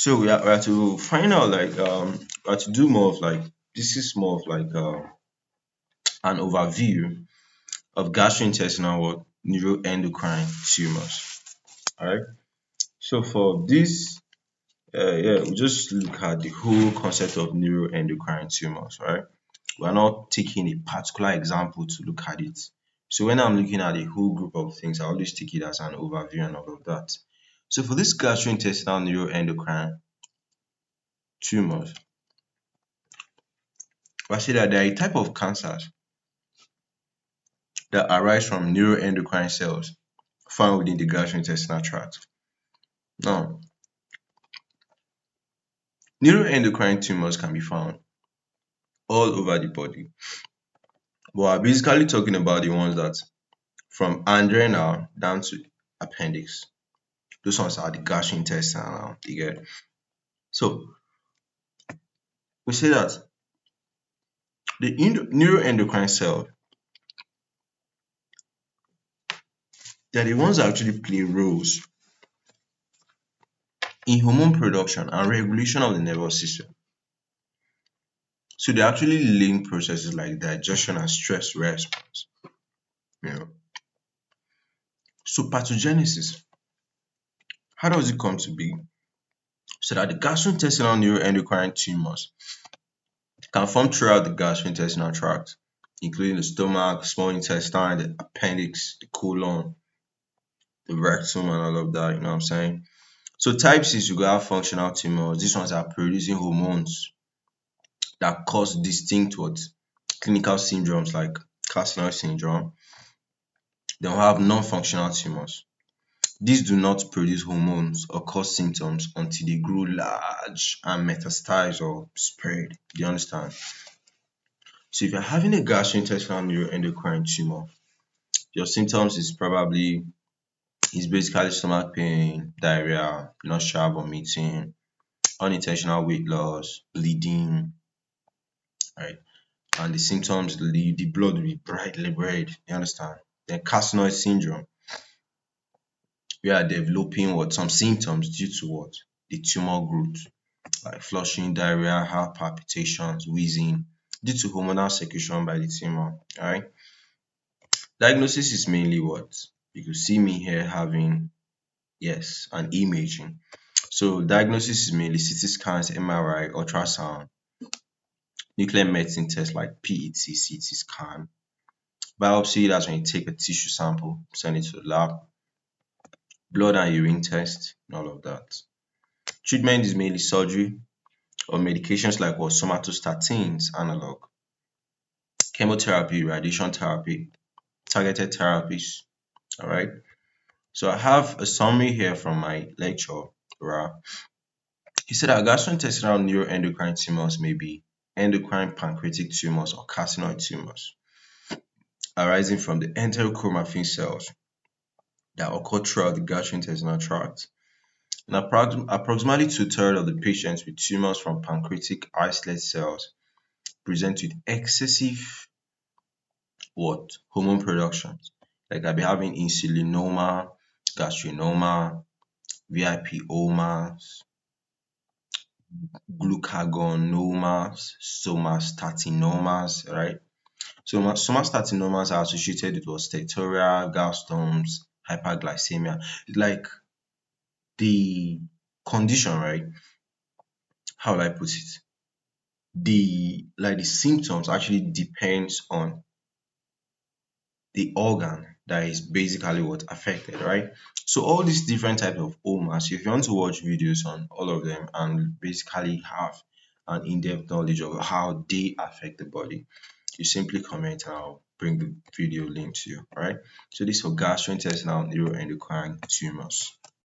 So we are to find out like we are to do more of like this is more of like an overview of gastrointestinal neuroendocrine tumors. Alright. So for this we just look at the whole concept of neuroendocrine tumors, right? We're not taking a particular example to look at it. So when I'm looking at a whole group of things, I always take it as an overview and all of that. So for this gastrointestinal neuroendocrine tumors, I say that there are a type of cancers that arise from neuroendocrine cells found within the gastrointestinal tract. Now, neuroendocrine tumors can be found all over the body, but we're basically talking about the ones that from adrenal down to appendix. Those ones are the gastrointestinal, you get. So we say that the neuroendocrine cell, they're the ones that actually play roles in hormone production and regulation of the nervous system. So they actually link processes like digestion and stress response. You know. So pathogenesis, how does it come to be? So that the gastrointestinal neuroendocrine tumors can form throughout the gastrointestinal tract, including the stomach, small intestine, the appendix, the colon, the rectum, and all of that. You know what I'm saying? So type 6, you go have functional tumors. These ones are producing hormones that cause distinct clinical syndromes like carcinoid syndrome. Then we have non-functional tumors. These do not produce hormones or cause symptoms until they grow large and metastasize or spread. Do you understand? So if you're having a gastrointestinal neuroendocrine tumor, your symptoms is basically stomach pain, diarrhea, nausea, vomiting, unintentional weight loss, bleeding, right? And the symptoms, the blood will be brightly red. You understand? Then carcinoid syndrome, we are developing some symptoms due to what? The tumor growth, like flushing, diarrhea, heart palpitations, wheezing, due to hormonal secretion by the tumor. Alright. Diagnosis is mainly what? You could see me here having an imaging. So diagnosis is mainly CT scans, MRI, ultrasound, nuclear medicine tests like PET, CT scan. Biopsy, that's when you take a tissue sample, send it to the lab, blood and urine test, and all of that. Treatment is mainly surgery or medications like what somatostatins analog, chemotherapy, radiation therapy, targeted therapies. All right. So I have a summary here from my lecture. He said that gastrointestinal neuroendocrine tumors may be endocrine pancreatic tumors or carcinoid tumors arising from the enterochromaffin cells that occur throughout the gastrointestinal tract. And approximately two-thirds of the patients with tumors from pancreatic islet cells present with excessive hormone production. Like I'll be having insulinoma, gastrinoma, VIPomas, glucagonomas, somatostatinomas, right? So somatostatinomas are associated with steatorrhea, gallstones, hyperglycemia. It's like the condition, right? How will I put it? The symptoms actually depends on the organ that is basically what affected, right? So all these different types of omas, if you want to watch videos on all of them and basically have an in-depth knowledge of how they affect the body, you simply comment and I'll bring the video link to you. All right. So this is for gastrointestinal neuroendocrine tumors.